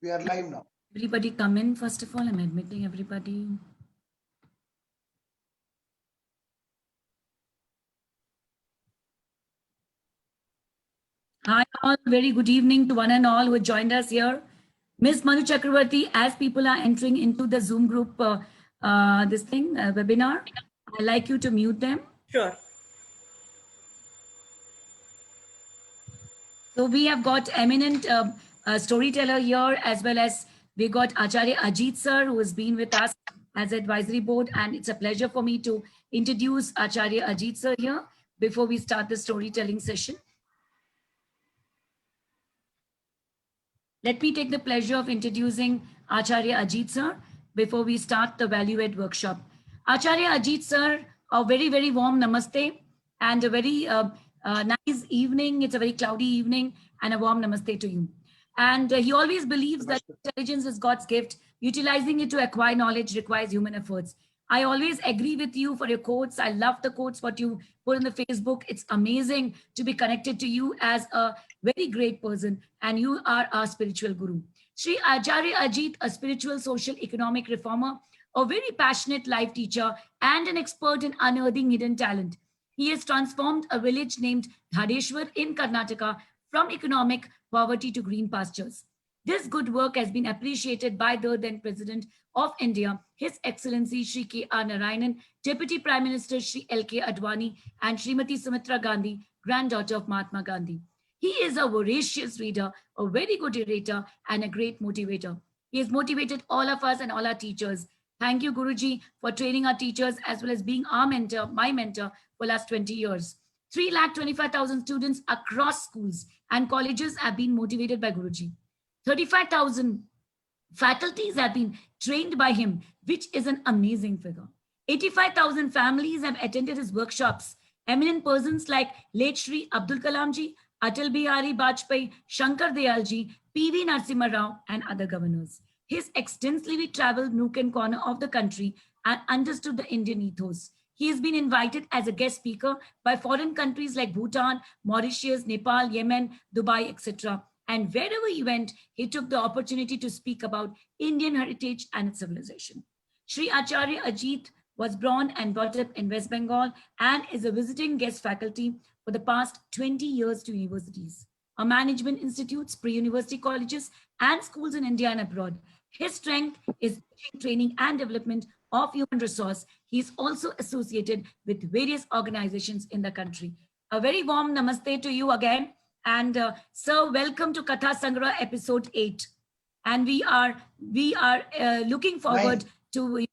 We are live now. Everybody come in, first of all. I'm admitting everybody. Hi all, very good evening to one and all who have joined us here. Ms. Manu Chakravarti, as people are entering into the Zoom group, webinar, I'd like you to mute them. Sure. So we have got eminent storyteller here, as well as we got Acharya Ajit sir, who has been with us as advisory board. And it's a pleasure for me to introduce Acharya Ajit sir here before we start the storytelling session. Let me take the pleasure of introducing Acharya Ajit sir before we start the value add workshop. Acharya Ajit sir, a very, very warm namaste and a very nice evening. It's a very cloudy evening and a warm namaste to you. And he always believes that intelligence is God's gift. Utilizing it to acquire knowledge requires human efforts. I always agree with you for your quotes. I love the quotes, what you put in the Facebook. It's amazing to be connected to you as a very great person, and you are our spiritual guru. Sri Acharya Ajit, a spiritual, social, economic reformer, a very passionate life teacher, and an expert in unearthing hidden talent. He has transformed a village named Dhadeshwar in Karnataka from economic poverty to green pastures. This good work has been appreciated by the then President of India, His Excellency Shri K.R. Narayanan, Deputy Prime Minister Shri L.K. Advani, and Srimati Sumitra Gandhi, granddaughter of Mahatma Gandhi. He is a voracious reader, a very good orator, and a great motivator. He has motivated all of us and all our teachers. Thank you, Guruji, for training our teachers as well as being our mentor, my mentor, for last 20 years. 3,25,000 students across schools and colleges have been motivated by Guruji. 35,000 faculties have been trained by him, which is an amazing figure. 85,000 families have attended his workshops. Eminent persons like late Shri Abdul Kalamji, Atal Bihari Vajpayee, Shankar Dayalji, P.V. Narasimha Rao, and other governors. He's extensively traveled nook and corner of the country and understood the Indian ethos. He has been invited as a guest speaker by foreign countries like Bhutan, Mauritius, Nepal, Yemen, Dubai, etc. And wherever he went, he took the opportunity to speak about Indian heritage and its civilization. Sri Acharya Ajit was born and brought up in West Bengal and is a visiting guest faculty for the past 20 years to universities, management institutes, pre-university colleges, and schools in India and abroad. His strength is teaching, training, and development of human resource. He is also associated with various organizations in the country. A very warm namaste to you again. And sir, welcome to Katha Sangra episode 8. And we are looking forward to,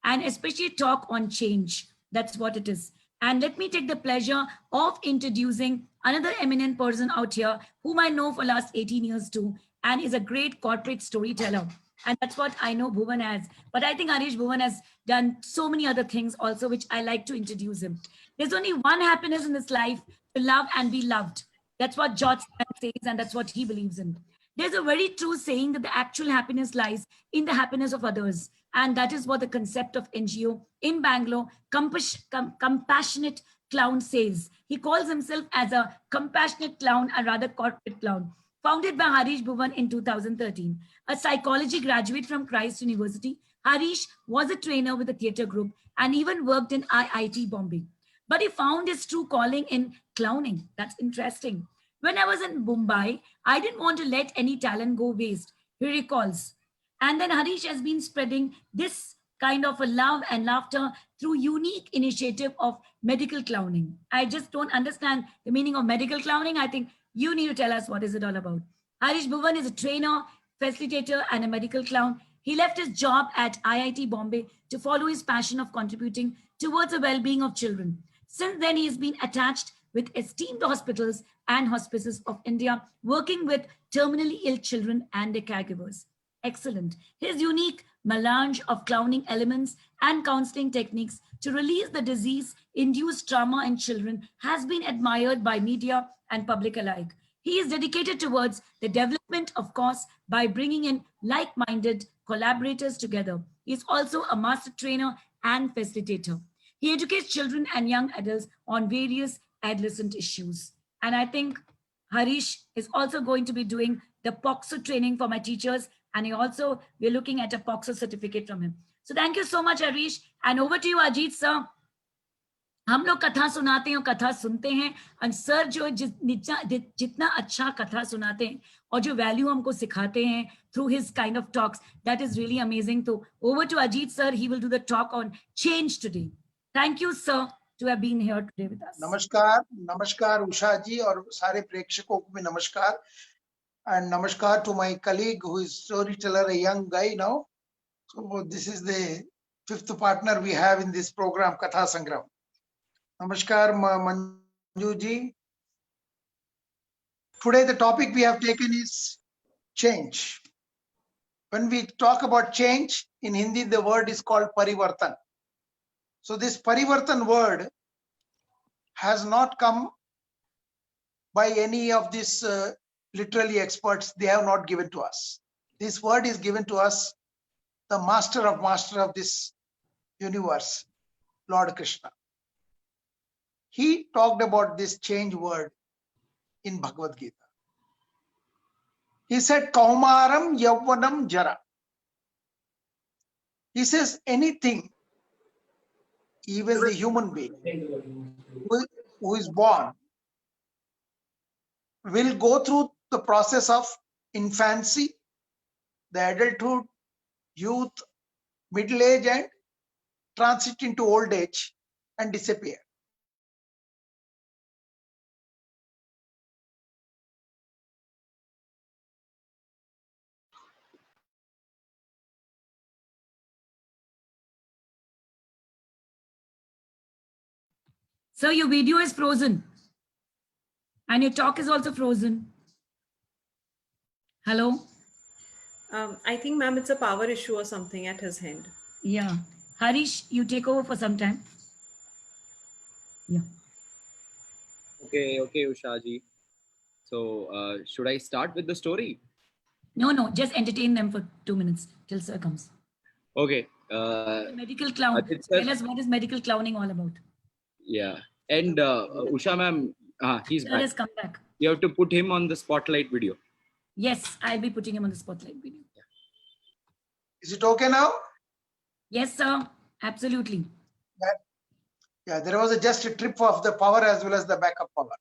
and especially talk on change. That's what it is. And let me take the pleasure of introducing another eminent person out here whom I know for last 18 years too, and is a great corporate storyteller. And that's what I know Bhuvan as. But I think Harish Bhuvan has done so many other things also, which I like to introduce him. There's only one happiness in this life, to love and be loved. That's what George says, and that's what he believes in. There's a very true saying that the actual happiness lies in the happiness of others. And that is what the concept of NGO in Bangalore, Compassionate Clown, says. He calls himself as a compassionate clown, a rather corporate clown. Founded by Harish Bhuvan in 2013, a psychology graduate from Christ University, Harish was a trainer with the theatre group and even worked in IIT Bombay. But he found his true calling in clowning. That's interesting. When I was in Mumbai, I didn't want to let any talent go waste, he recalls. And then Harish has been spreading this kind of a love and laughter through unique initiative of medical clowning. I just don't understand the meaning of medical clowning. I think you need to tell us what is it all about. Harish Bhuvan is a trainer, facilitator, and a medical clown. He left his job at IIT Bombay to follow his passion of contributing towards the well-being of children. Since then, he has been attached with esteemed hospitals and hospices of India, working with terminally ill children and their caregivers. Excellent. His unique melange of clowning elements and counseling techniques to release the disease-induced trauma in children has been admired by media and public alike. He is dedicated towards the development of cause by bringing in like-minded collaborators together. He is also a master trainer and facilitator. He educates children and young adults on various adolescent issues. And I think Harish is also going to be doing the POXO training for my teachers. And we're looking at a POXO certificate from him. So thank you so much, Harish. And over to you, Ajit sir. हम लोग कथा सुनाते हैं और कथा सुनते हैं और सर जो जितना अच्छा कथा सुनाते हैं और जो वैल्यू हमको सिखाते हैं through his kind of talks, that is really amazing. तो over to Ajit sir, he will do the talk on change today. Thank you sir to have been here today with us. नमस्कार, नमस्कार उषा जी और सारे प्रेक्षकों को भी नमस्कार. And namaskar to my colleague who is storyteller, a young guy now. So this is the fifth partner we have in this program, Katha Sangram. Namaskar Manju ji. Today the topic we have taken is change. When we talk about change, in Hindi the word is called parivartan. So this parivartan word has not come by any of these literally experts. They have not given to us. This word is given to us, the master of this universe, Lord Krishna. He talked about this change word in Bhagavad Gita. He said, Kaumaram Yavvanam Jara. He says anything, even the human being who is born, will go through the process of infancy, the adulthood, youth, middle age, and transit into old age and disappear. Sir, your video is frozen. And your talk is also frozen. Hello? I think, ma'am, it's a power issue or something at his end. Yeah. Harish, you take over for some time. Yeah. Okay, Usha ji. So, should I start with the story? No, just entertain them for 2 minutes till sir comes. Okay. Medical clown. Tell us what is medical clowning all about. Yeah. And Usha ma'am, he's Sir back. has come back. You have to put him on the spotlight video. Yes, I'll be putting him on the spotlight video. Is it okay now? Yes, sir. Absolutely. Yeah, there was just a trip of the power as well as the backup power.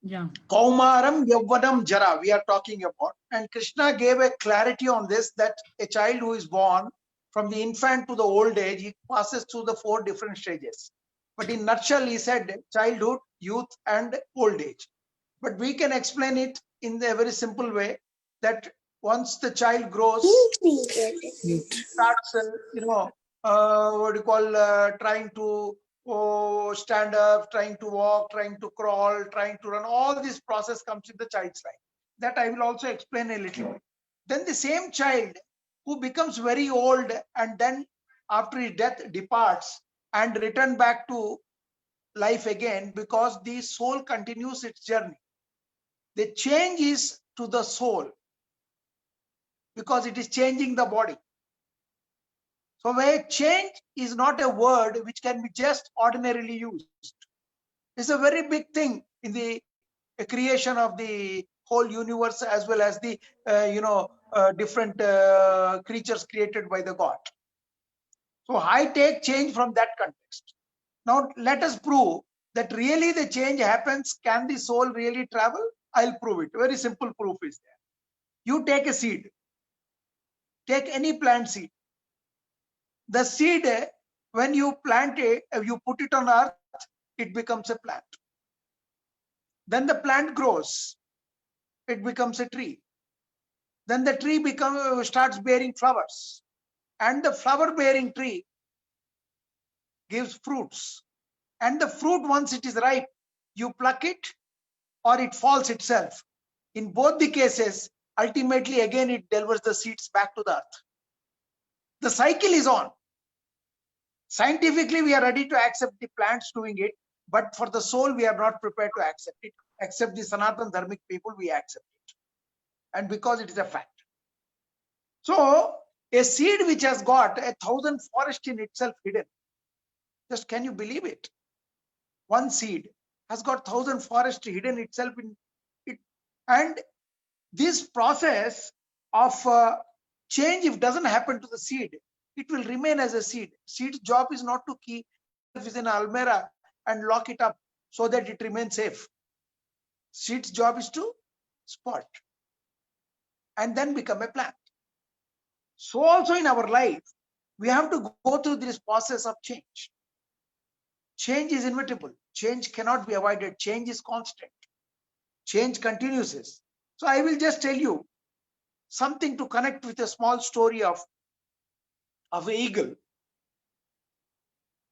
Yeah. Kaumaram Yavvanam Jara we are talking about. And Krishna gave a clarity on this, that a child who is born from the infant to the old age, he passes through the 4 different stages. But in nutshell, he said childhood, youth, and old age. But we can explain it in a very simple way, that once the child grows, he starts, trying to stand up, trying to walk, trying to crawl, trying to run. All this process comes in the child's life. That I will also explain a little bit. Then the same child who becomes very old and then after his death departs and return back to life again, because the soul continues its journey. The change is to the soul because it is changing the body. So where change is not a word which can be just ordinarily used. It's a very big thing in the creation of the whole universe, as well as the different creatures created by the God. So I take change from that context. Now let us prove that really the change happens. Can the soul really travel? I'll prove it. Very simple proof is there. You take a seed. Take any plant seed. The seed, when you plant it, you put it on earth, it becomes a plant. Then the plant grows. It becomes a tree. Then the tree starts bearing flowers. And the flower-bearing tree gives fruits. And the fruit, once it is ripe, you pluck it or it falls itself. In both the cases, ultimately again it delivers the seeds back to the earth. The cycle is on. Scientifically, we are ready to accept the plants doing it, but for the soul, we are not prepared to accept it. Except the Sanatan Dharmic people, we accept it. And because it is a fact. So, a seed which has got 1,000 forests in itself hidden. Just can you believe it? One seed has got 1,000 forests hidden itself And this process of change, if doesn't happen to the seed, it will remain as a seed. Seed's job is not to keep it in an almirah and lock it up so that it remains safe. Seed's job is to spot and then become a plant. So also in our life, we have to go through this process of change. Change is inevitable. Change cannot be avoided. Change is constant. Change continues. So I will just tell you something to connect with a small story of an eagle.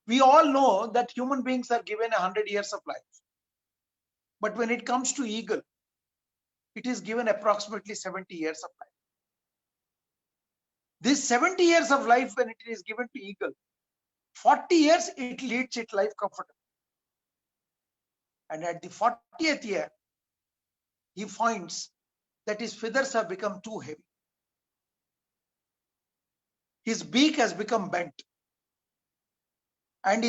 We all know that human beings are given 100 years of life. But when it comes to eagle, it is given approximately 70 years of life. This 70 years of life, when it is given to eagle, 40 years it leads its life comfortably. And at the 40th year, he finds that his feathers have become too heavy. His beak has become bent. And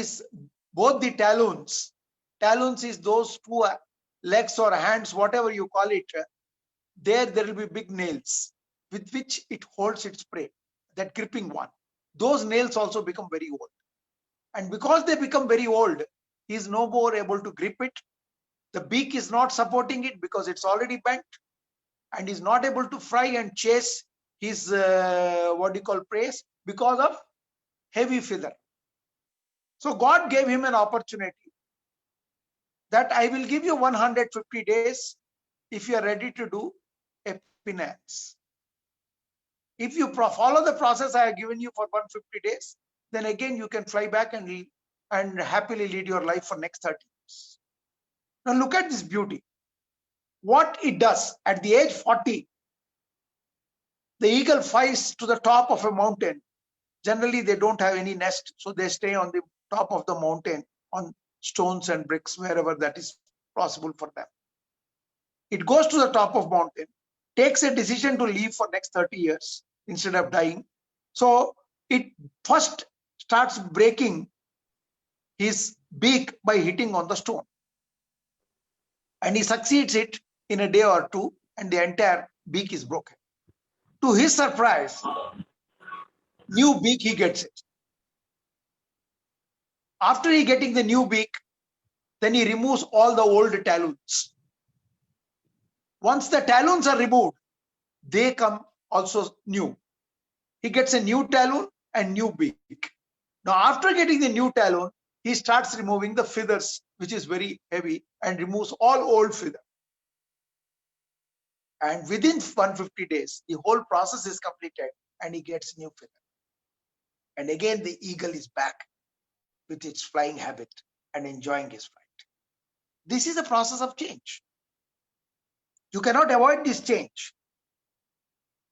both the talons is those two legs or hands, whatever you call it, there will be big nails with which it holds its prey, that gripping one. Those nails also become very old. And because they become very old, he is no more able to grip it. The beak is not supporting it because it's already bent, and is not able to fly and chase his prey because of heavy feather. So God gave him an opportunity that I will give you 150 days if you are ready to do a penance. If you follow the process I have given you for 150 days, then again you can fly back and happily lead your life for next 30 years. Now look at this beauty. What it does at the age 40, the eagle flies to the top of a mountain. Generally, they don't have any nest, so they stay on the top of the mountain on stones and bricks, wherever that is possible for them. It goes to the top of mountain, takes a decision to live for next 30 years instead of dying. So it first starts breaking his beak by hitting on the stone. And he succeeds it in a day or two, and the entire beak is broken. To his surprise, new beak he gets it. After he getting the new beak, then he removes all the old talons. Once the talons are removed, they come also new. He gets a new talon and new beak. Now, after getting the new talon, he starts removing the feathers, which is very heavy, and removes all old feather. And within 150 days, the whole process is completed and he gets new feather. And again, the eagle is back with its flying habit and enjoying his flight. This is the process of change. You cannot avoid this change.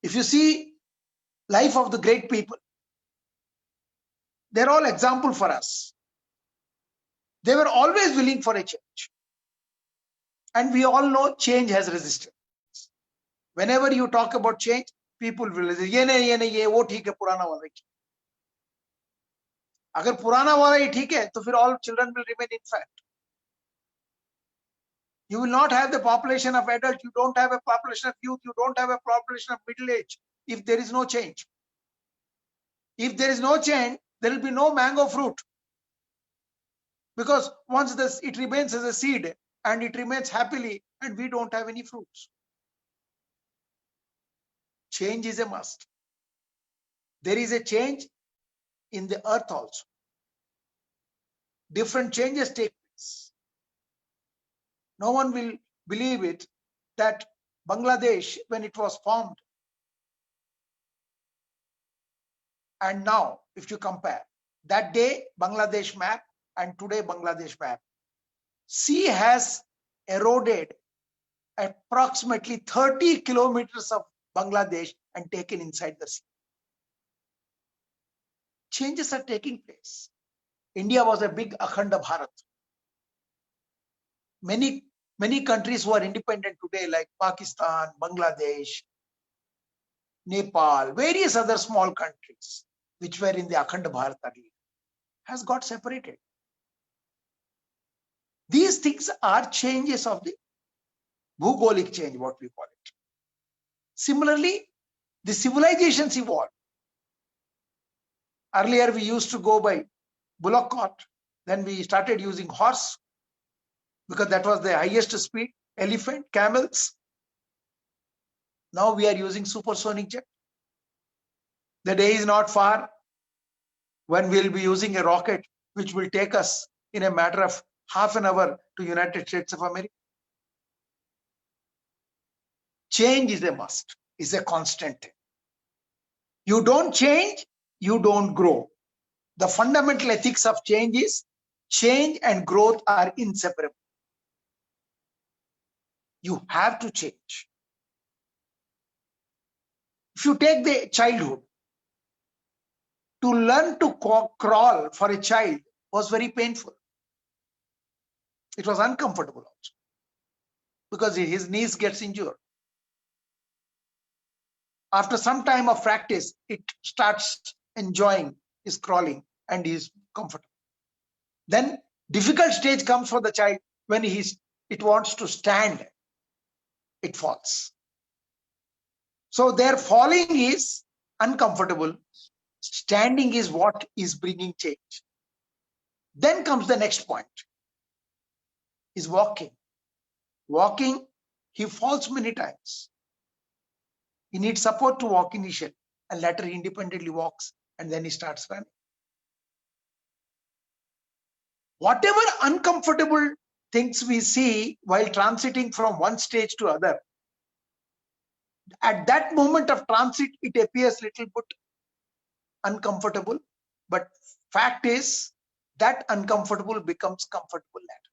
If you see life of the great people, they're all example for us. They were always willing for a change. And we all know change has resistance. Whenever you talk about change, people will say, ye nahi, wo theek hai, purana wala hai. Agar purana wala hi theek hai, to fir all children will remain infant. You will not have the population of adults, you don't have a population of youth, you don't have a population of middle age if there is no change. If there is no change, there will be no mango fruit. Because once it remains as a seed and it remains happily, and we don't have any fruits. Change is a must. There is a change in the earth also. Different changes take place. No one will believe it that Bangladesh, when it was formed, and now, if you compare that day Bangladesh map and today Bangladesh map, sea has eroded approximately 30 kilometers of Bangladesh and taken inside the sea. Changes are taking place. India was a big Akhanda Bharat. Many countries who are independent today, like Pakistan, Bangladesh, Nepal, various other small countries which were in the Akhanda Bharat earlier, has got separated. These things are changes of the Bhugolic change, what we call it. Similarly, the civilizations evolved. Earlier, we used to go by bullock cart. Then we started using horse because that was the highest speed. Elephant, camels. Now we are using supersonic jet. The day is not far when we'll be using a rocket which will take us in a matter of half an hour to United States of America. Change is a must, is a constant thing. You don't change, you don't grow. The fundamental ethics of change is change and growth are inseparable. You have to change. If you take the childhood, to learn to crawl for a child was very painful. It was uncomfortable also because his knees gets injured. After some time of practice, it starts enjoying his crawling and he is comfortable. Then difficult stage comes for the child when it wants to stand, it falls. So their falling is uncomfortable. Standing is what is bringing change. Then comes the next point, is walking. Walking, he falls many times. He needs support to walk initially, and later he independently walks, and then he starts running. Whatever uncomfortable things we see while transiting from one stage to other, at that moment of transit, it appears little bit uncomfortable, but fact is that uncomfortable becomes comfortable later.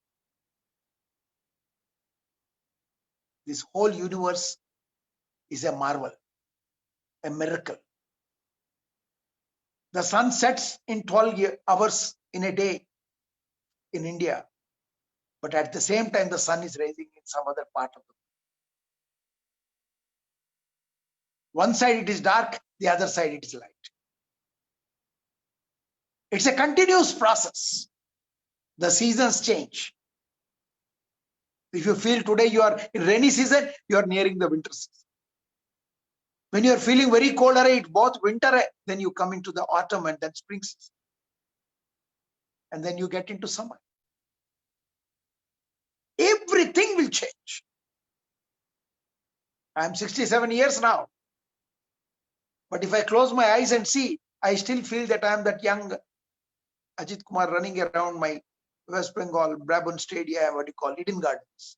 This whole universe is a marvel, a miracle. The sun sets in 12 hours in a day in India, but at the same time the sun is rising in some other part of the world. One side it is dark, the other side it is light. It's a continuous process. The seasons change. If you feel today you are in rainy season, you are nearing the winter season. When you are feeling very cold, it's both winter, then you come into the autumn and then spring season. And then you get into summer. Everything will change. I am 67 years now. But if I close my eyes and see, I still feel that I am that young Ajit Kumar running around my West Bengal Brabant Stadium, what you call Eden Gardens,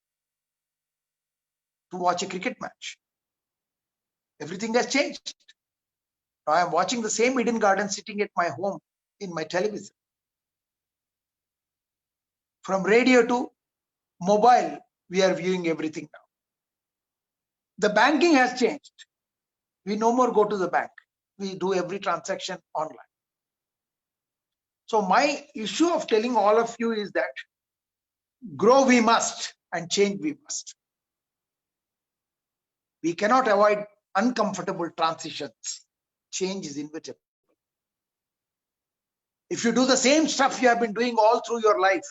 to watch a cricket match. Everything has changed. Now I am watching the same Eden Garden sitting at my home in my television. From radio to mobile, we are viewing everything now. The banking has changed. We no more go to the bank. We do every transaction online. So my issue of telling all of you is that grow we must and change we must. We cannot avoid uncomfortable transitions. Change is inevitable. If you do the same stuff you have been doing all through your life,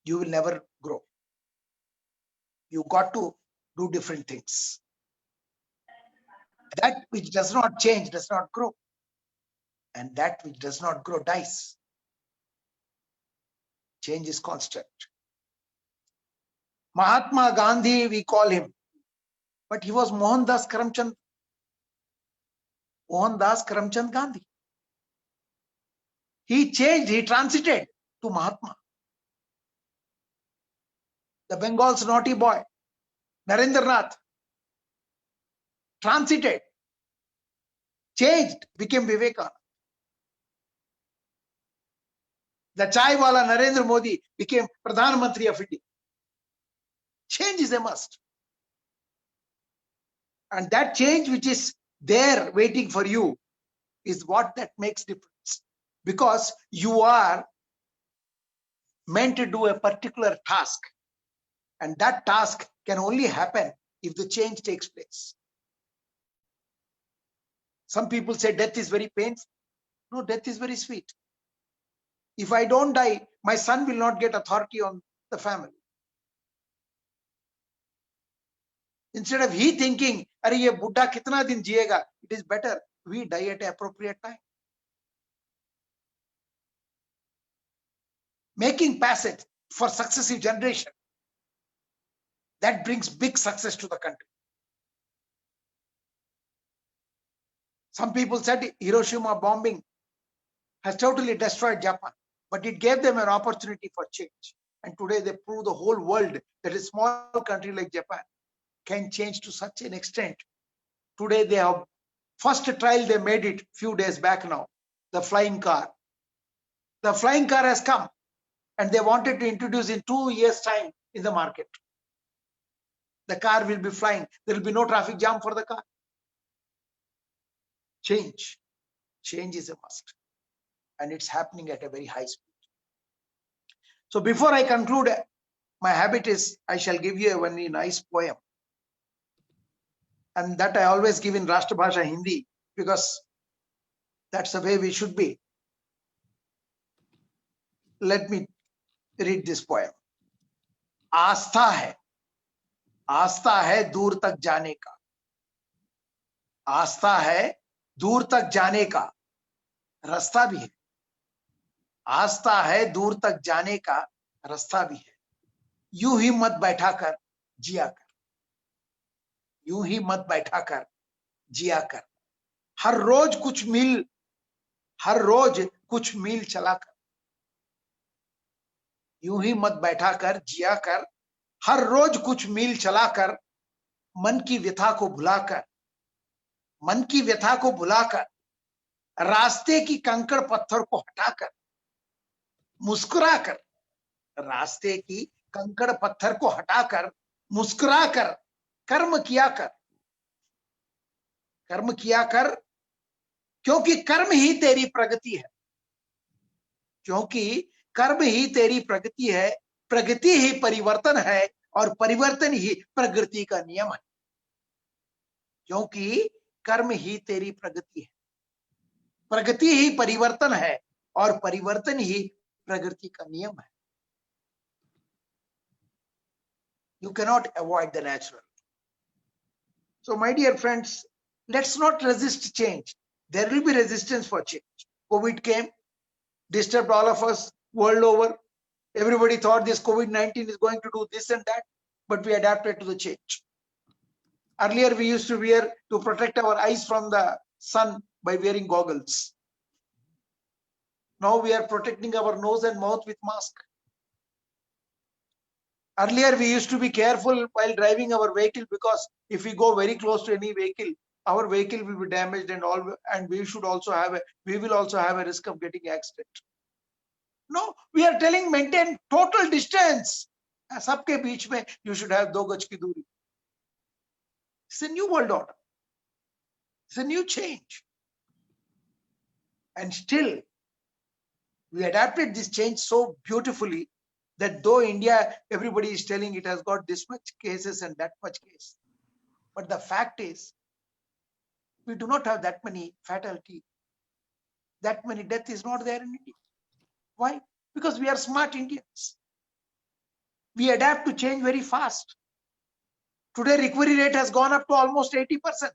you will never grow. You got to do different things. That which does not change does not grow. And that which does not grow dies. Change is constant. Mahatma Gandhi, we call him, but he was Mohandas Karamchand Gandhi. He changed, he transited to Mahatma. The Bengal's naughty boy, Narendranath, transited, changed, became Vivekananda. The chai wala Narendra Modi became Pradhan Mantri of India. Change is a must. And that change which is there waiting for you is what that makes difference. Because you are meant to do a particular task. And that task can only happen if the change takes place. Some people say death is very painful. No, death is very sweet. If I don't die, my son will not get authority on the family. Instead of he thinking, अरे ये बुड्ढा कितना दिन जिएगा, it is better we die at appropriate time. Making passage for successive generation. That brings big success to the country. Some people said Hiroshima bombing has totally destroyed Japan, but it gave them an opportunity for change. And today they prove the whole world that a small country like Japan can change to such an extent. Today they have first trial they made it few days back now, the flying car. The flying car has come and they wanted to introduce in 2 years time in the market. The car will be flying. There will be no traffic jam for the car. Change. Change is a must. And it's happening at a very high speed. So before I conclude, my habit is I shall give you a very nice poem. And that I always give in Rashtrabhasha Hindi because that's the way we should be. Let me read this poem. आस्था है दूर तक जाने का, आस्था है दूर तक जाने का, रास्ता भी है, आस्था है दूर तक जाने का, रास्ता भी है, यूं ही मत बैठा कर जिया कर, यूं ही मत बैठा कर जिया कर, हर रोज कुछ मील चला कर, यूं ही मत बैठा कर जिया कर, हर रोज कुछ मील चलाकर, मन की व्यथा को भुलाकर, रास्ते की कंकड़ पत्थर को हटाकर, मुस्कुराकर, रास्ते की कंकड़ पत्थर को हटाकर, मुस्कुराकर, कर्म किया कर, क्योंकि कर्म ही तेरी प्रगति है, क्योंकि कर्म ही तेरी प्रगति है, प्रगति ही परिवर्तन है और परिवर्तन ही प्रगति का नियम है, क्योंकि कर्म ही तेरी प्रगति है, प्रगति ही परिवर्तन है और परिवर्तन ही प्रगति का नियम है. You cannot avoid the natural. So my dear friends, let's not resist change. There will be resistance for change. COVID came, disturbed all of us world over. Everybody thought this COVID-19 is going to do this and that, but we adapted to the change. Earlier, we used to wear to protect our eyes from the sun by wearing goggles. Now we are protecting our nose and mouth with mask. Earlier, we used to be careful while driving our vehicle because if we go very close to any vehicle, our vehicle will be damaged and all, and we will also have a risk of getting accident. No, we are telling maintain total distance. सबके बीच में you should have 2 गज की दूरी. It's a new world order. It's a new change. And still, we adapted this change so beautifully that though India, everybody is telling it has got this much cases and that much case. But the fact is, we do not have that many fatality. That many death is not there in India. Why? Because we are smart Indians. We adapt to change very fast. Today, recovery rate has gone up to almost 80%.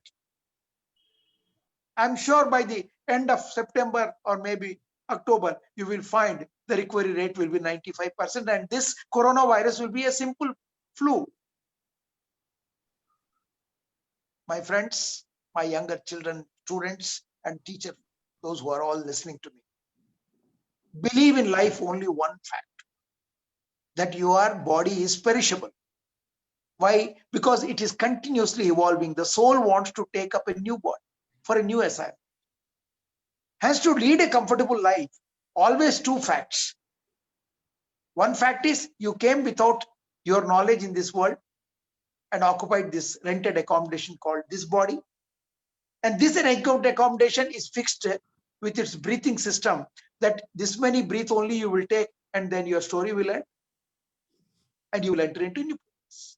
I'm sure by the end of September or maybe October, you will find the recovery rate will be 95%, and this coronavirus will be a simple flu. My friends, my younger children, students, and teachers, those who are all listening to me, believe in life only one fact, that your body is perishable. Why? Because it is continuously evolving. The soul wants to take up a new body for a new assignment. Has to lead a comfortable life. Always 2 facts. One fact is you came without your knowledge in this world and occupied this rented accommodation called this body. And this rented accommodation is fixed with its breathing system, that this many breath only you will take, and then your story will end and you will enter into new place.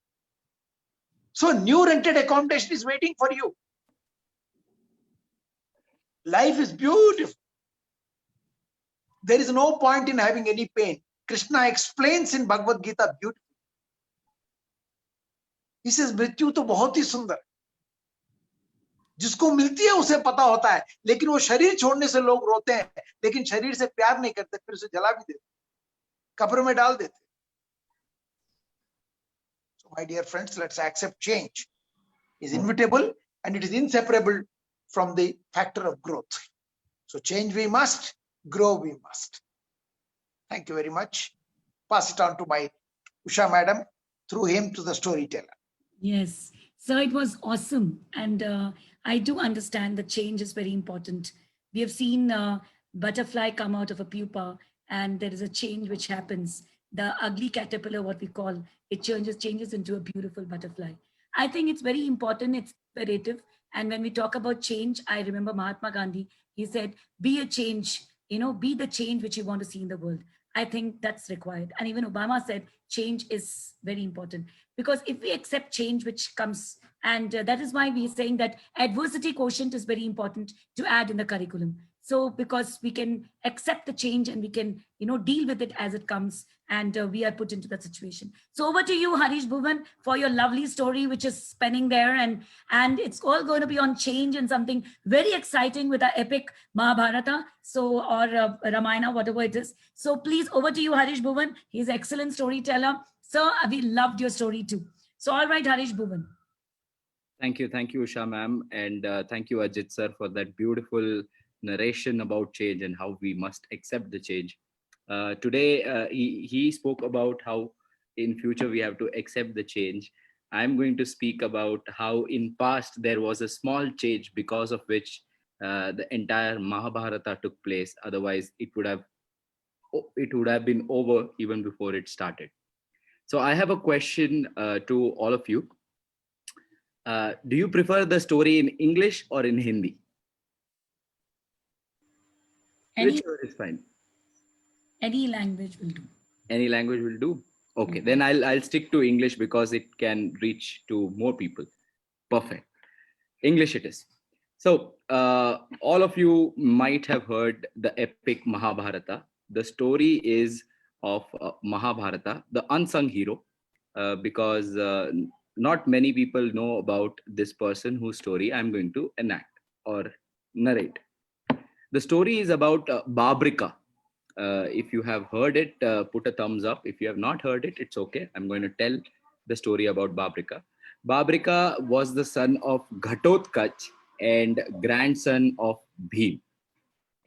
So new rented accommodation is waiting for you. Life is beautiful. There is no point in having any pain. Krishna explains in Bhagavad Gita beautifully. इसे मृत्यु तो बहुत ही सुंदर, जिसको मिलती है उसे पता होता है, लेकिन वो शरीर छोड़ने से लोग रोते हैं, लेकिन शरीर से प्यार नहीं करते, फिर उसे जला भी देते, कब्र में डाल देते. So my dear friends, let's accept change is inevitable and it is inseparable from the factor of growth. So change we must, grow we must. Thank you very much. Pass it on to my Usha madam, through him to the storyteller. Yes. So it was awesome. And I do understand that change is very important. We have seen butterfly come out of a pupa and there is a change which happens. The ugly caterpillar, what we call, it changes into a beautiful butterfly. I think it's very important. It's imperative. And when we talk about change, I remember Mahatma Gandhi, he said, be a change, be the change which you want to see in the world. I think that's required. And even Obama said change is very important, because if we accept change which comes, and that is why we are saying that adversity quotient is very important to add in the curriculum. So because we can accept the change and we can deal with it as it comes, and we are put into that situation. So over to you, Harish Bhuvan, for your lovely story which is spanning there, and it's all going to be on change and something very exciting with our epic Mahabharata, so or Ramayana, whatever it is. So please, over to you, Harish Bhuvan. He's an excellent storyteller. So we loved your story too. So all right, Harish Bhuvan. Thank you, Usha ma'am, and thank you, Ajit sir, for that beautiful narration about change and how we must accept the change. Today, he spoke about how in future we have to accept the change. I'm going to speak about how in past there was a small change because of which the entire Mahabharata took place. Otherwise, it would have been over even before it started. So I have a question to all of you. Do you prefer the story in English or in Hindi? Whichever is fine. Any language will do. Any language will do. Okay, then I'll stick to English because it can reach to more people. Perfect. English it is. So all of you might have heard the epic Mahabharata. The story is of Mahabharata, the unsung hero, because not many people know about this person whose story I'm going to enact or narrate. The story is about Babrika. If you have heard it, put a thumbs up. If you have not heard it, it's okay. I'm going to tell the story about Babrika. Babrika was the son of Ghatotkach and grandson of Bhim.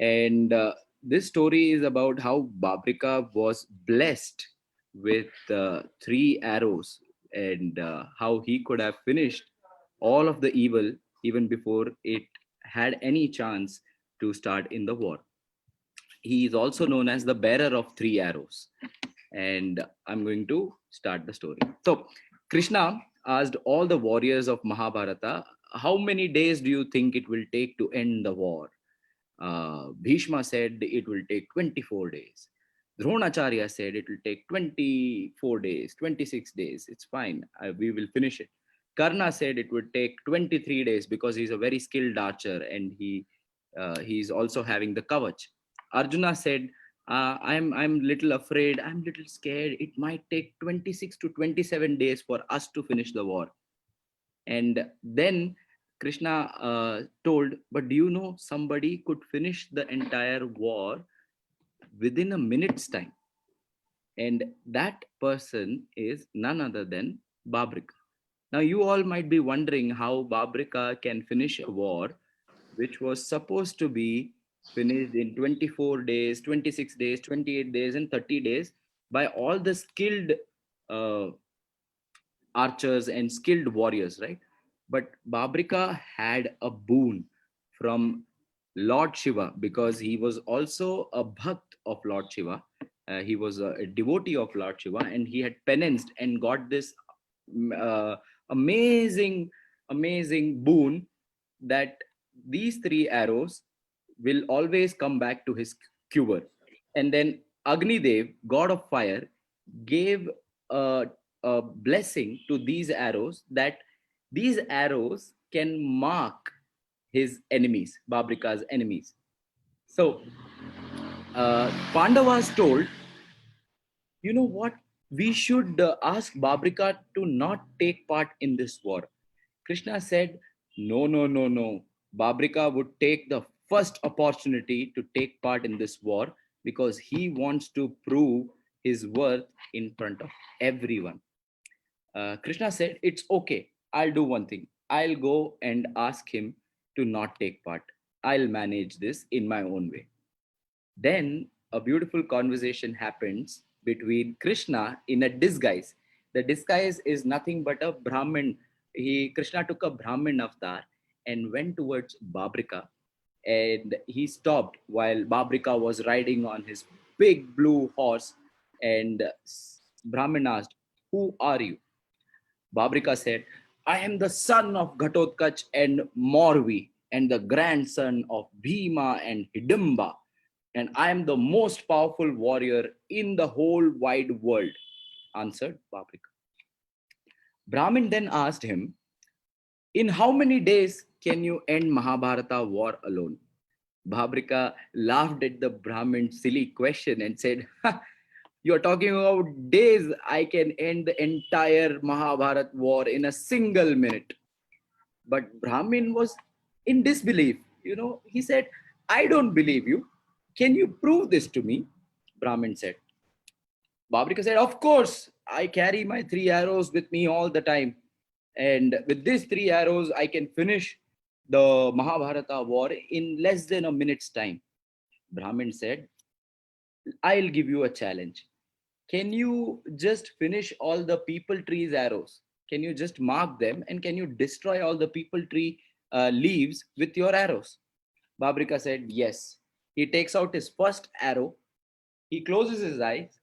And this story is about how Babrika was blessed with 3 arrows, and how he could have finished all of the evil even before it had any chance to start in the war. He is also known as the bearer of 3 arrows. And I'm going to start the story. So Krishna asked all the warriors of Mahabharata, how many days do you think it will take to end the war? Bhishma said it will take 24 days. Dronacharya said it will take 24 days, 26 days. It's fine. We will finish it. Karna said it would take 23 days because he's a very skilled archer and he's also having the kavach. Arjuna said, I'm little afraid, I'm little scared. It might take 26 to 27 days for us to finish the war. And then Krishna told, but do you know somebody could finish the entire war within a minute's time? And that person is none other than Babrika. Now you all might be wondering how Babrika can finish a war which was supposed to be finished in 24 days, 26 days, 28 days, and 30 days by all the skilled archers and skilled warriors, right? But Babrika had a boon from Lord Shiva because he was also a bhakt of Lord Shiva. He was a devotee of Lord Shiva, and he had penance and got this amazing boon that these 3 arrows will always come back to his quiver. And then Agni Dev, god of fire, gave a blessing to these arrows that these arrows can mark his enemies, Babrika's enemies. So Pandavas told, you know what? we should ask Babrika to not take part in this war. Krishna said, no, no, no, no. Babrika would take the first opportunity to take part in this war because he wants to prove his worth in front of everyone. Krishna said, it's okay. I'll do one thing. I'll go and ask him to not take part. I'll manage this in my own way. Then a beautiful conversation happens between Krishna in a disguise. The disguise is nothing but a Brahmin. Krishna took a Brahmin avatar and went towards Babrika, and he stopped while Babrika was riding on his big blue horse. And Brahmin asked, "Who are you?" Babrika said, "I am the son of Ghatotkach and Morvi, and the grandson of Bhima and Hidimba, and I am the most powerful warrior in the whole wide world," answered Babrika. Brahmin then asked him, "In how many days can you end Mahabharata war alone?" Babrika laughed at the Brahmin's silly question and said, "Ha, you're talking about days. I can end the entire Mahabharat war in a single minute." But Brahmin was in disbelief. He said, "I don't believe you. Can you prove this to me?" Brahmin said. Babrika said, "Of course, I carry my 3 arrows with me all the time. And with these 3 arrows, I can finish the Mahabharata war in less than a minute's time." Brahmin said, "I'll give you a challenge. Can you just finish all the people tree's arrows? Can you just mark them and can you destroy all the people tree leaves with your arrows?" Babrika said, "Yes." He takes out his first arrow. He closes his eyes.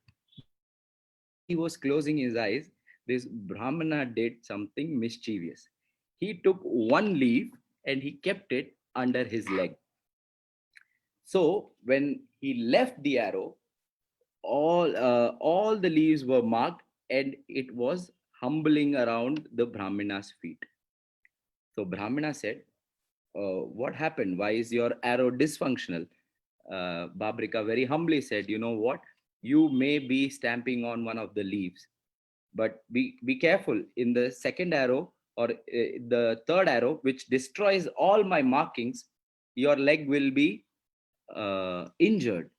He was closing his eyes. This Brahmana did something mischievous. He took one leaf and he kept it under his leg. So when he left the arrow, all the leaves were marked and it was humbling around the Brahmana's feet. So Brahmana said, "What happened? Why is your arrow dysfunctional?" Babrika very humbly said, "You know what? You may be stamping on one of the leaves, but be careful. In the second arrow or the third arrow, which destroys all my markings, your leg will be injured."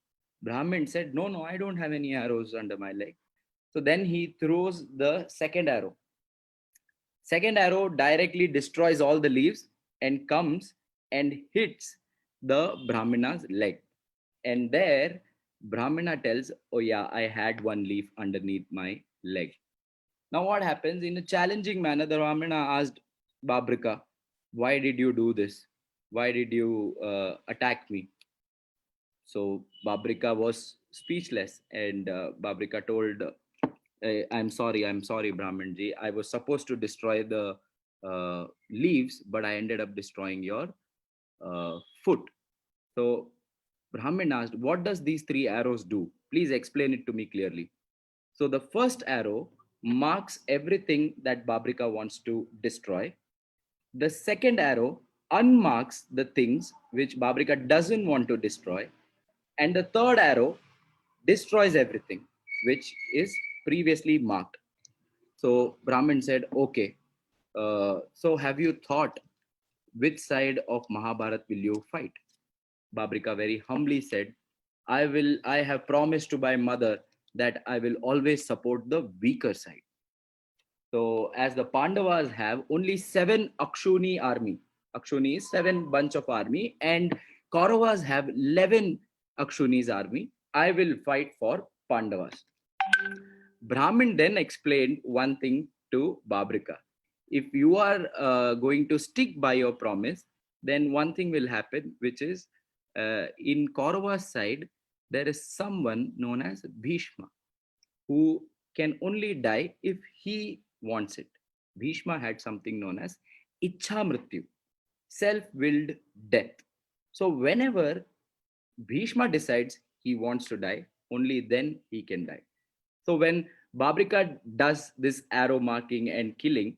Brahmin said, "No, no, I don't have any arrows under my leg." So then he throws the second arrow. Second arrow directly destroys all the leaves and comes and hits the Brahmana's leg. And there, Brahmana tells, "Oh, yeah, I had one leaf underneath my leg." Now, what happens? In a challenging manner, the Brahmana asked Babrika, "Why did you do this? Why did you attack me?" So Babrika was speechless, and Babrika told, I'm sorry, Brahmanji. I was supposed to destroy the leaves, but I ended up destroying your foot." So Brahmin asked, "What does these 3 arrows do? Please explain it to me clearly." So the first arrow marks everything that Babrika wants to destroy. The second arrow unmarks the things which Babrika doesn't want to destroy. And the third arrow destroys everything which is previously marked. So Brahmin said, "Okay, so have you thought which side of Mahabharat will you fight?" Babrika very humbly said, I have promised to my mother that I will always support the weaker side." So as the Pandavas have only 7 army, Akshuni is 7 bunch of army, and Kauravas have 11 Akshuni's army, I will fight for Pandavas. Brahmin then explained one thing to Babrika. If you are going to stick by your promise, then one thing will happen, which is in Kaurava's side, there is someone known as Bhishma, who can only die if he wants it. Bhishma had something known as Ichha Mrityu, self-willed death. So whenever Bhishma decides he wants to die, only then he can die. So when Babrika does this arrow marking and killing,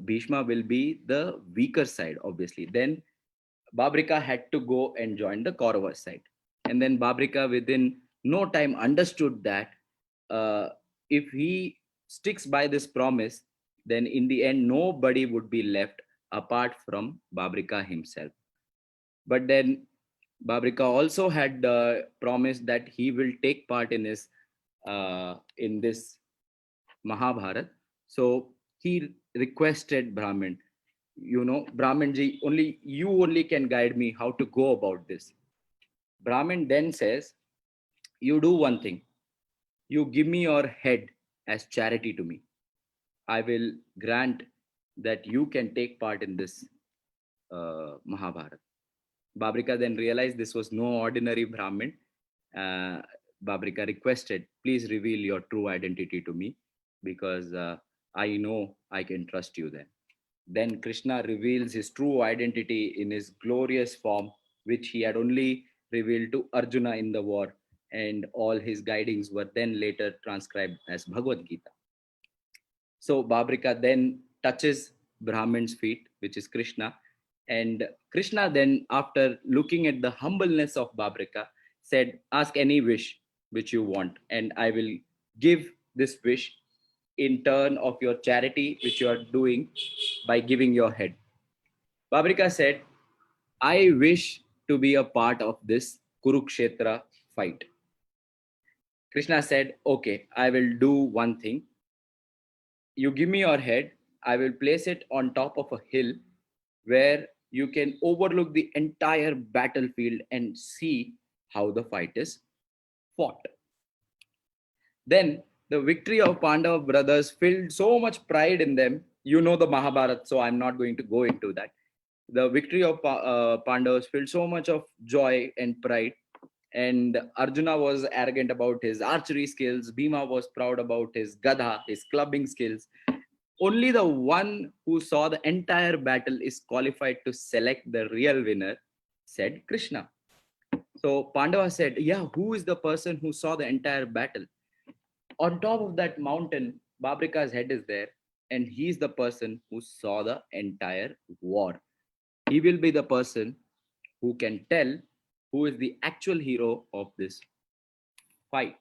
Bhishma will be the weaker side, obviously. Then Babrika had to go and join the Kaurava side. And then Babrika within no time understood that if he sticks by this promise, then in the end, nobody would be left apart from Babrika himself. But then Babrika also had promised that he will take part in this Mahabharat. So he requested Brahmin, Brahmanji, only you only can guide me how to go about this. Brahmin then says, you do one thing, you give me your head as charity to me. I will grant that you can take part in this Mahabharat. Babrika then realized this was no ordinary Brahmin. Uh, Babrika requested, please reveal your true identity to me because I know I can trust you then. Then Krishna reveals his true identity in his glorious form, which he had only revealed to Arjuna in the war, and all his guidings were then later transcribed as Bhagavad Gita. So Babrika then touches Brahman's feet, which is Krishna. And Krishna then, after looking at the humbleness of Babrika, said, ask any wish which you want, and I will give this wish in turn of your charity, which you are doing by giving your head. Babrika said, I wish to be a part of this Kurukshetra fight. Krishna said, okay, I will do one thing. You give me your head, I will place it on top of a hill where you can overlook the entire battlefield and see how the fight is fought. Then the victory of Pandava brothers filled so much pride in them. You know the Mahabharata, so I'm not going to go into that. The victory of Pandavas filled so much of joy and pride. And Arjuna was arrogant about his archery skills. Bhima was proud about his Gadha, his clubbing skills. Only the one who saw the entire battle is qualified to select the real winner, said Krishna. So Pandava said, yeah, who is the person who saw the entire battle? On top of that mountain, Babrika's head is there, and he's the person who saw the entire war. He will be the person who can tell who is the actual hero of this fight.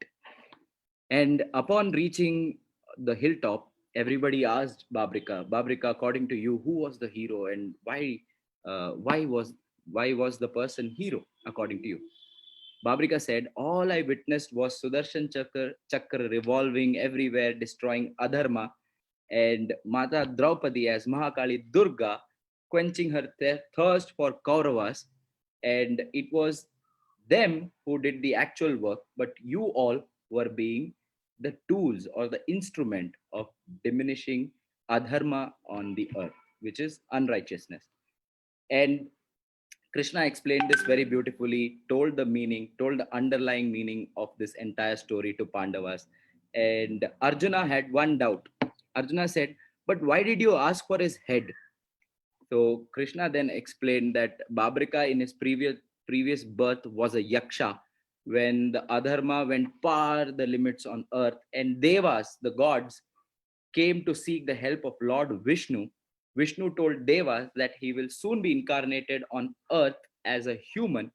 And upon reaching the hilltop, everybody asked Babrika, Babrika, according to you, who was the hero and why was the person hero according to you? Babrika said, all I witnessed was Sudarshan Chakra revolving everywhere, destroying Adharma, and Mata Draupadi as Mahakali Durga quenching her thirst for Kauravas. And it was them who did the actual work, but you all were being the tools or the instrument of diminishing Adharma on the earth, which is unrighteousness. And Krishna explained this very beautifully, told the underlying meaning of this entire story to Pandavas. And Arjuna had one doubt. Arjuna said, but why did you ask for his head? So Krishna then explained that Babrika in his previous birth was a yaksha when the Adharma went far the limits on earth, and Devas, the gods, came to seek the help of Lord Vishnu. Vishnu told Devas that he will soon be incarnated on earth as a human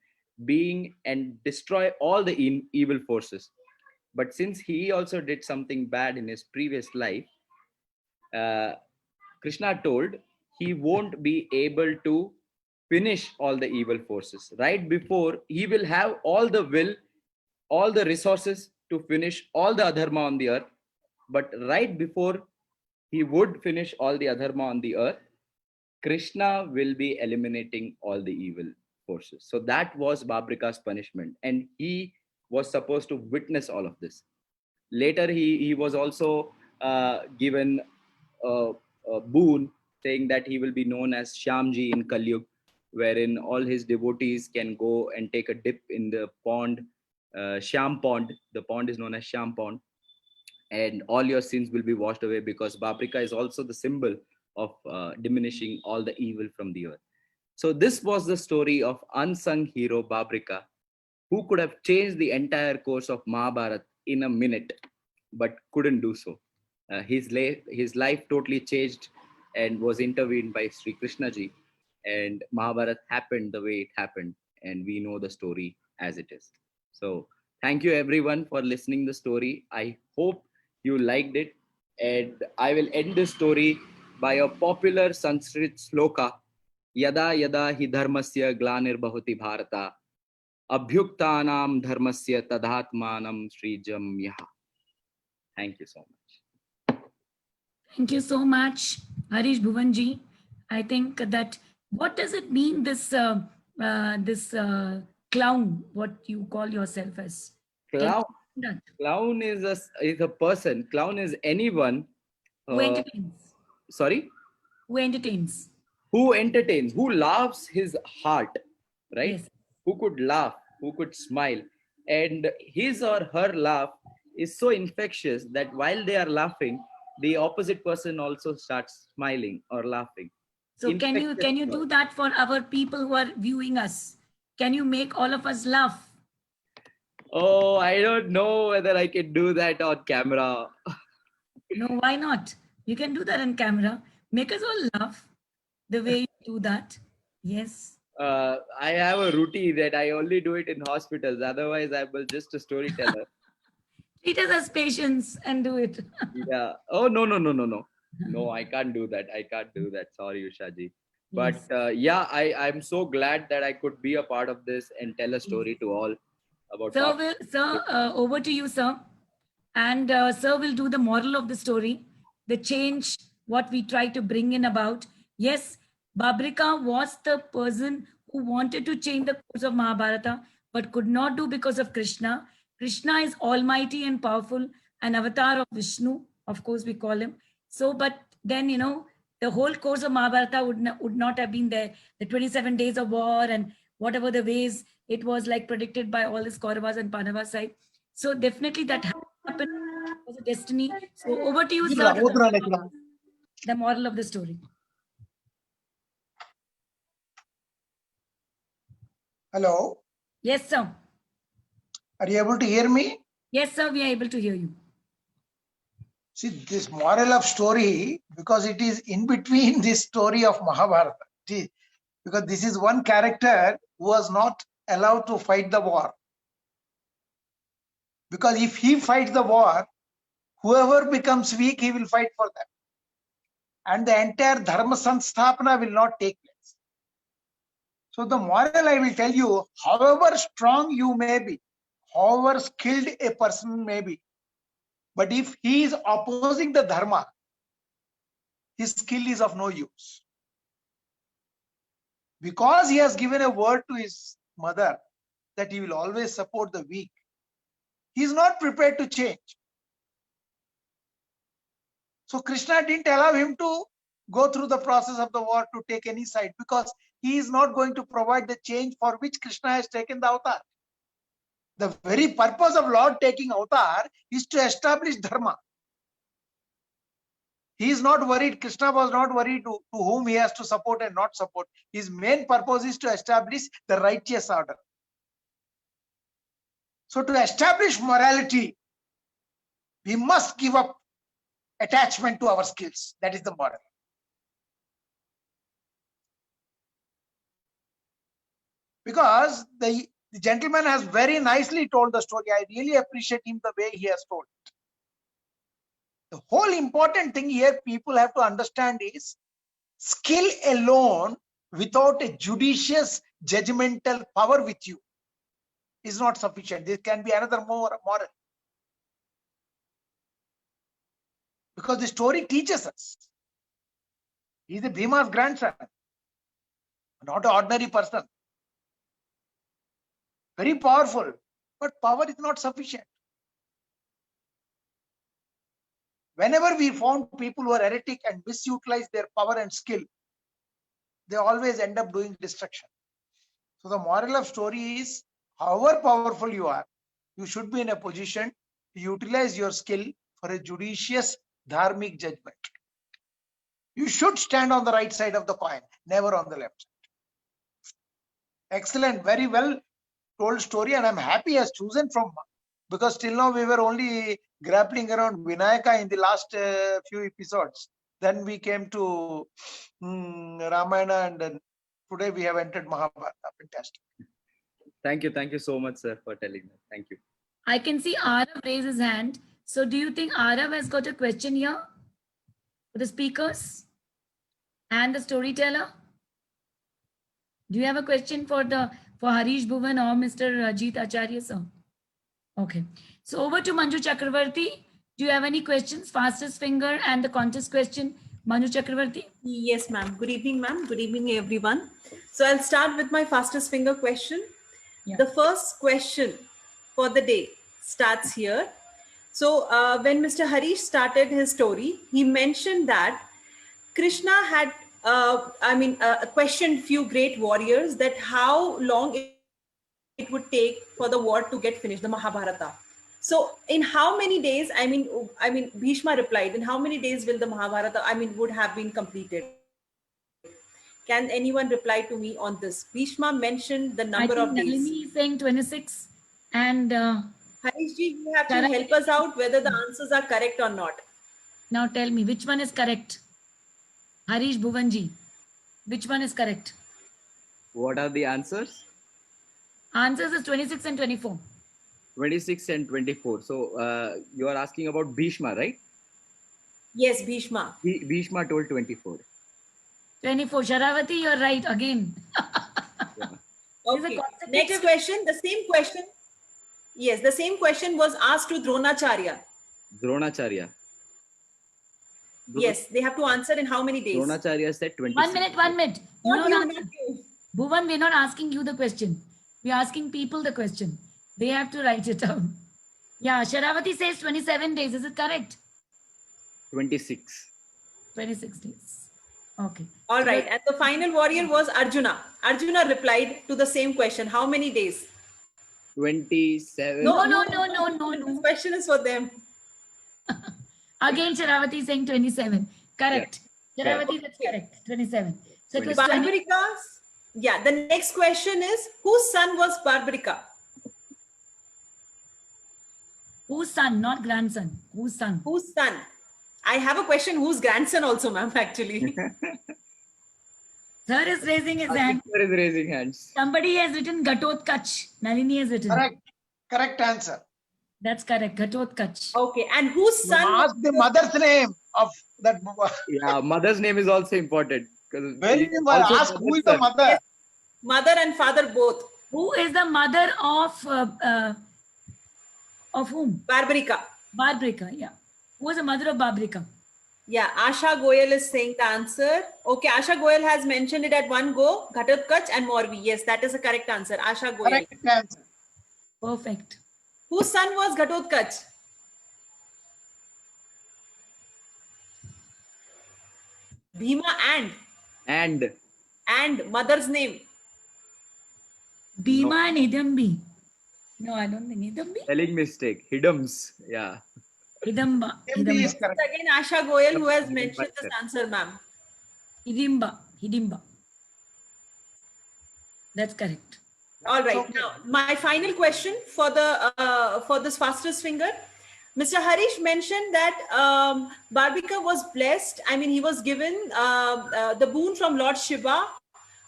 being and destroy all the evil forces. But since he also did something bad in his previous life, uh, Krishna told he won't be able to finish all the evil forces. Right before, he will have all the will, all the resources to finish all the adharma on the earth. But right before he would finish all the adharma on the earth, Krishna will be eliminating all the evil forces. So that was Babrika's punishment. And he was supposed to witness all of this. Later, he was also given a boon saying that he will be known as Shyamji in Kalyug, wherein all his devotees can go and take a dip in the pond, Shyam Pond. The pond is known as Shyam Pond, and all your sins will be washed away because Babrika is also the symbol of diminishing all the evil from the earth. So this was the story of unsung hero Babrika, who could have changed the entire course of Mahabharata in a minute, but couldn't do so. His life totally changed and was intervened by Sri Krishna ji, and Mahabharata happened the way it happened, and we know the story as it is. So thank you everyone for listening the story. I hope you liked it. And I will end this story by a popular Sanskrit sloka. Yada yada hi dharmasya glanir bhavati bharata abhyuktanam dharmasya tadhatmanam srijam yaha. Thank you so much. Thank you so much, Harish Bhuvanji. I think that what does it mean, this clown, what you call yourself as? Can you Clown. explain that? Clown is a person. Clown is anyone. Who Uh, entertains? sorry, Who entertains? who entertains, who laughs his heart, right? Yes. Who could laugh, who could smile, and his or her laugh is so infectious that while they are laughing, the opposite person also starts smiling or laughing. So Infectious can you joy. do that for our people who are viewing us? Can you make all of us laugh? Oh, I don't know whether I can do that on camera. No, why not? You can do that on camera. Make us all laugh the way you do that. Yes. I have a routine that I only do it in hospitals. Otherwise, I'm just a storyteller. Treat us as patients and do it. Yeah. Oh, no, no, no, no, no. No, I can't do that. I can't do that. Sorry, Ushaji. But Yes. yeah, I'm so glad that I could be a part of this and tell a story to all about Sir, over to you, sir. And sir will do the moral of the story, the change, what we try to bring in about. Yes, Babrika was the person who wanted to change the course of Mahabharata, but could not do because of Krishna. Krishna is almighty and powerful, an avatar of Vishnu, of course we call him. So, but then, the whole course of Mahabharata would not have been there. The 27 days of war and whatever the ways it was like predicted by all the Kauravas and Pandavas side. So definitely that happened, was a destiny. So over to you, sir, to talk about the moral of the story. Hello, Yes, sir. are you able to hear me? Yes, sir, we are able to hear you. See, this moral of story, because it is in between this story of Mahabharata. Because this is one character who was not allowed to fight the war. Because if he fights the war, whoever becomes weak, he will fight for them. And the entire Dharma Sanstapana will not take place. So the moral I will tell you, however strong you may be, however skilled a person may be, but if he is opposing the Dharma, his skill is of no use. Because he has given a word to his mother that he will always support the weak, he is not prepared to change. So Krishna didn't allow him to go through the process of the war to take any side, because he is not going to provide the change for which Krishna has taken the avatar. The very purpose of Lord taking avatar is to establish dharma. He is not worried, Krishna was not worried to whom he has to support and not support. His main purpose is to establish the righteous order. So to establish morality, we must give up attachment to our skills. That is the moral. Because the gentleman has very nicely told the story. I really appreciate him the way he has told it. The whole important thing here people have to understand is skill alone without a judicious judgmental power with you is not sufficient. There can be another more moral. Because the story teaches us. He is a Bhima's grandson, not an ordinary person. Very powerful, but power is not sufficient. Whenever we found people who are heretic and misutilize their power and skill, they always end up doing destruction. So the moral of story is, however powerful you are, you should be in a position to utilize your skill for a judicious dharmic judgment. You should stand on the right side of the coin, never on the left side. Excellent, very well told story, and I'm happy he has chosen from, because till now we were only grappling around Vinayaka in the last few episodes. Then we came to Ramayana, and then today we have entered Mahabharata. Fantastic. Thank you so much, sir, for telling that. Thank you. I can see Arav raise his hand. So do you think Arav has got a question here for the speakers and the storyteller? Do you have a question for Harish Bhuvan or Mr. Ajit Acharya, sir? Okay. So over to Manju Chakravarti. Do you have any questions? Fastest finger and the contest question, Manju Chakravarti. Yes, ma'am. Good evening, ma'am. Good evening, everyone. So I'll start with my fastest finger question. Yeah. The first question for the day starts here. So when Mr. Harish started his story, he mentioned that Krishna had, questioned few great warriors that how long it would take for the war to get finished, the Mahabharata. So in how many days, Bhishma replied, in how many days will the Mahabharata, would have been completed? Can anyone reply to me on this? Bhishma mentioned the number of days. Nalini is saying 26 and Harish ji, you have to Correct. help us out whether the answers are correct or not. now tell me which one is correct. Harish Bhuvanji, which one is correct? What are the answers? Answers is 26 and 24. 26 and 24. So you are asking about Bhishma, right? Yes, Bhishma. Bhishma told 24. 24. Sharavati, you're right again. There's a Okay. consecutive- Next question, the same question. Yes, the same question was asked to Dronacharya. Dronacharya. Yes, they have to answer in how many days? Dronacharya said 26. 1 minute, 1 minute. Not No, you, no. not you. Bhuvan, we're not asking you the question. We're asking people the question. They have to write it down. Yeah, Sharavati says 27 days. Is it correct? 26. 26 days. Okay. All So right. And the final warrior was Arjuna. Arjuna replied to the same question. How many days? 27. No. This question is for them. Again, Sharavati is saying 27. Correct. Yeah. Sharavati, that's correct. 27. So it was 20. Barbarica's. Yeah, the next question is whose son was Barbarica? Whose son, not grandson? Whose son? Whose son? I have a question. Whose grandson also, ma'am, actually? Sir is raising his hand. Sir is raising hands. Somebody has written Ghatotkach. Nalini has written. Correct answer. That's correct. Ghatotkach. Okay. And whose You son? ask the mother's name of that. Yeah, mother's name is also important. Very well. Also Ask who is the mother's mother. Mother and father both. Who is the mother of whom? Barbarica. Barbarica, yeah. Who was the mother of Barbarica? Yeah, Asha Goyal is saying the answer. Okay, Asha Goyal has mentioned it at one go. Ghatotkach and Morvi. Yes, that is the correct answer. Asha Goyal. Correct answer. Perfect. Whose son was Ghatotkach? Bhima and mother's name. Bhima and Hidambi. No, I don't think Hidambi. Spelling mistake. Hidams. Yeah. Hidamba. MD is Hidamba. correct. Again, Asha Goyal who has mentioned this answer, ma'am. Hidimba. Hidimba. That's correct. All right. Okay. Now, my final question for this fastest finger. Mr. Harish mentioned that Barbarica was blessed. I mean, he was given the boon from Lord Shiva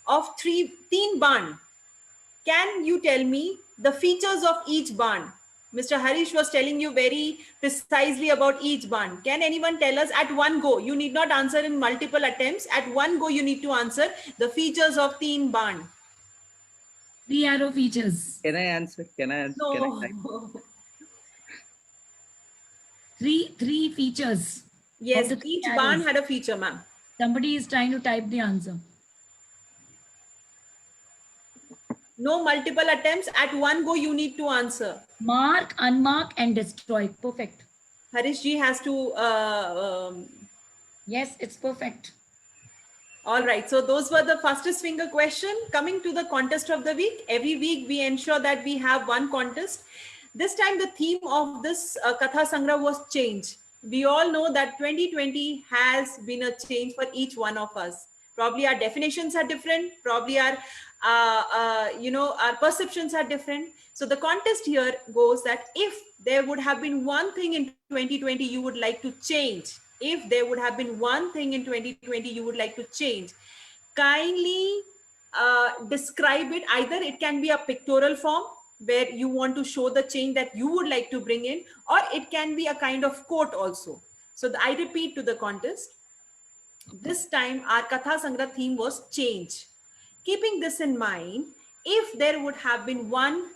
of teen ban. Can you tell me the features of each ban? Mr. Harish was telling you very precisely about each ban. Can anyone tell us at one go? You need not answer in multiple attempts. At one go, you need to answer the features of teen ban. 3 arrow features. Can I answer? Can I No. type? Three features. Yes, Of the each arrows. ban had a feature, ma'am. Somebody is trying to type the answer. No multiple attempts. At one go, you need to answer. Mark, unmark, and destroy. Perfect. Harish ji has to. Yes, it's perfect. All right. So those were the fastest finger question. Coming to the contest of the week. Every week we ensure that we have one contest. This time the theme of this Katha Sangra was change. We all know that 2020 has been a change for each one of us. Probably our definitions are different. Probably our perceptions are different. So the contest here goes that if there would have been one thing in 2020 you would like to change, if there would have been one thing in 2020 you would like to change, kindly describe it. Either it can be a pictorial form, where you want to show the change that you would like to bring in, or it can be a kind of quote also. So I repeat to the contest. This time our Katha Sangra theme was change. Keeping this in mind, if there would have been one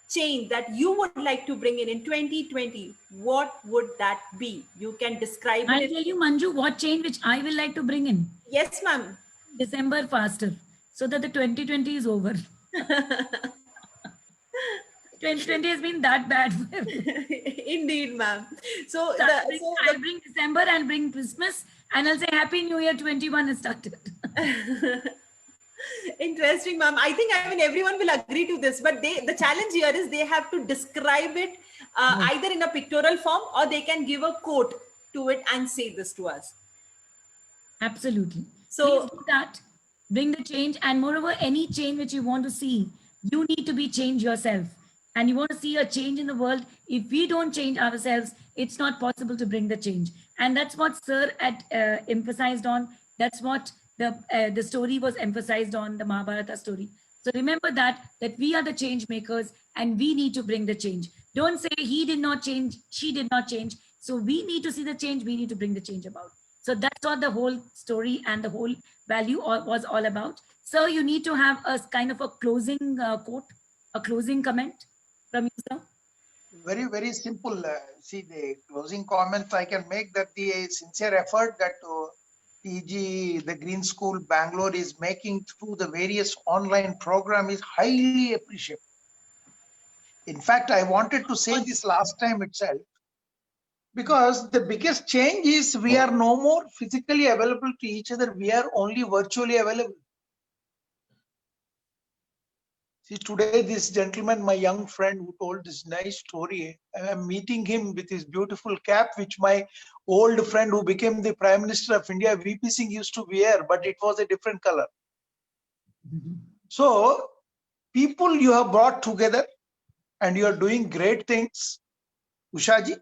change that you would like to bring in 2020, what would that be? You can describe I'll it. tell you, Manju, what change which I will like to bring in. Yes, ma'am. December faster, so that the 2020 is over. 2020 has been that bad for everyone. Indeed, ma'am. So, So I'll bring December, I'll bring Christmas, and I'll say Happy New Year 21 has started. interesting, ma'am. I think everyone will agree to this, but the challenge here is they have to describe it either in a pictorial form, or they can give a quote to it and say this to us. Absolutely. So please do that. Bring the change, and moreover, any change which you want to see, you need to be changed yourself. And you want to see a change in the world. If we don't change ourselves, it's not possible to bring the change. And that's what Sir had emphasized on. That's what the story was emphasized on, the Mahabharata story. So remember that we are the change makers, and we need to bring the change. Don't say he did not change, she did not change. So we need to see the change. We need to bring the change about. So that's what the whole story and the whole value was all about. So you need to have a kind of a closing quote, a closing comment from you, sir. Very, very simple. See, the closing comments I can make that the sincere effort that TG, the Green School Bangalore is making through the various online program is highly appreciable. In fact, I wanted to say this last time itself, because the biggest change is we are no more physically available to each other. We are only virtually available. See, today this gentleman, my young friend who told this nice story, I'm meeting him with his beautiful cap, which my old friend who became the Prime Minister of India, VP Singh, used to wear, but it was a different color. So, people you have brought together and you are doing great things. Ushaji,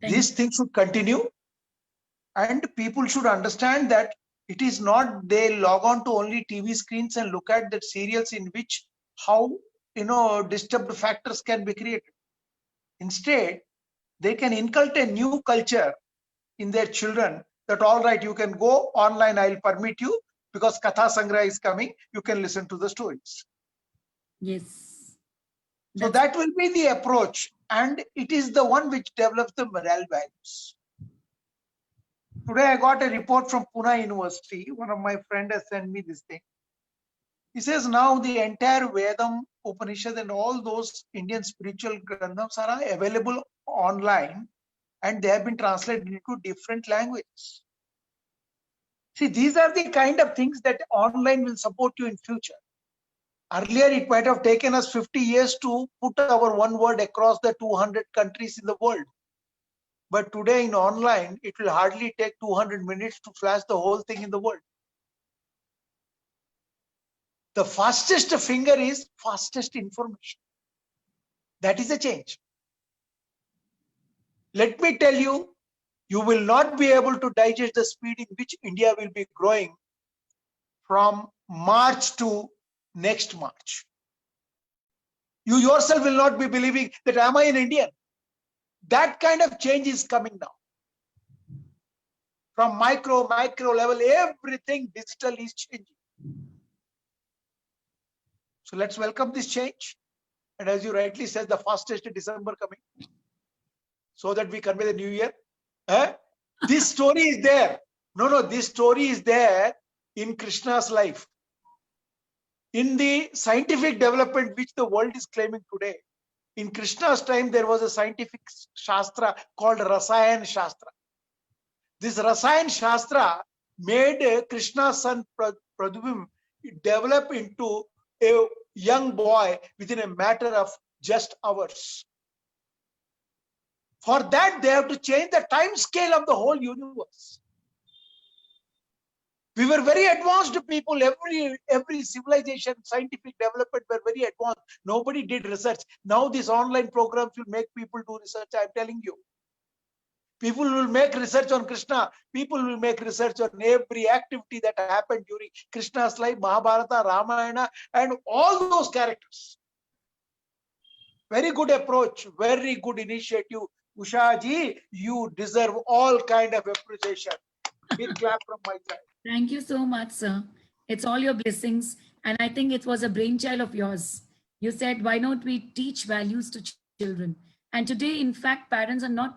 these things should continue, and people should understand that it is not they log on to only TV screens and look at the serials in which how disturbed factors can be created. Instead, they can inculcate a new culture in their children that all right, you can go online, I'll permit you, because Katha Sangra is coming, you can listen to the stories. Yes. So that will be the approach, and it is the one which develops the moral values. Today I got a report from Pune University. One of my friends has sent me this thing. He says now the entire Vedam, Upanishad and all those Indian spiritual granthas are available online, and they have been translated into different languages. See, these are the kind of things that online will support you in future. Earlier, it might have taken us 50 years to put our one word across the 200 countries in the world. But today in online, it will hardly take 200 minutes to flash the whole thing in the world. The fastest finger is fastest information. That is a change. Let me tell you, you will not be able to digest the speed in which India will be growing from March to next March. You yourself will not be believing that am I an Indian? That kind of change is coming now. From micro level, everything digital is changing. So let's welcome this change. And as you rightly said, the fastest December coming, so that we convey the new year. This story is there. No, this story is there in Krishna's life. In the scientific development which the world is claiming today, in Krishna's time, there was a scientific Shastra called Rasayan Shastra. This Rasayan Shastra made Krishna's son Pradyumna develop into a young boy within a matter of just hours. For that, they have to change the time scale of the whole universe. We were very advanced people. Every civilization, scientific development were very advanced. Nobody did research. Now these online programs will make people do research. I'm telling you. People will make research on Krishna. People will make research on every activity that happened during Krishna's life, Mahabharata, Ramayana, and all those characters. Very good approach, very good initiative. Usha ji, you deserve all kind of appreciation. Big clap from my side. Thank you so much, sir. It's all your blessings. And I think it was a brainchild of yours. You said, why not we teach values to children? And today, in fact, parents are not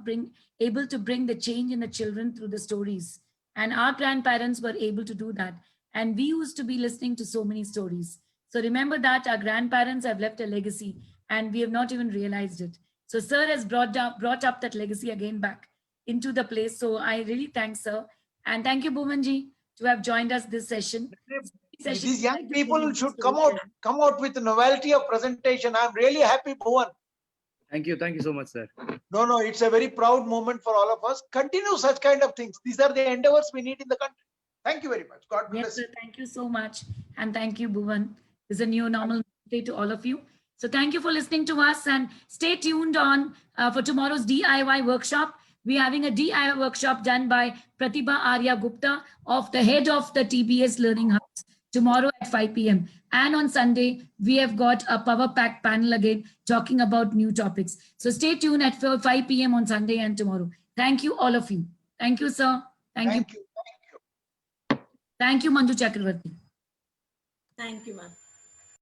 able to bring the change in the children through the stories. And our grandparents were able to do that. And we used to be listening to so many stories. So remember that our grandparents have left a legacy and we have not even realized it. So sir has brought up that legacy again back into the place. So I really thank sir. And thank you, Bhuvanji, to have joined us this session. These young people should come out with novelty of presentation. I'm really happy, Bhuvan. Thank you so much, sir. No, it's a very proud moment for all of us. Continue such kind of things. These are the endeavors we need in the country. Thank you very much. God bless. Yes, sir. Thank you so much. And thank you, Bhuvan. This is a new normal day to all of you. So thank you for listening to us and stay tuned on for tomorrow's DIY workshop. We're having a DIY workshop done by Pratibha Arya Gupta, of the head of the TBS Learning House, tomorrow at 5 p.m. And on Sunday, we have got a power pack panel again talking about new topics. So stay tuned at 5 p.m. on Sunday and tomorrow. Thank you, all of you. Thank you, sir. Thank you. Thank you, Manju Chakravarti. Thank you, ma'am.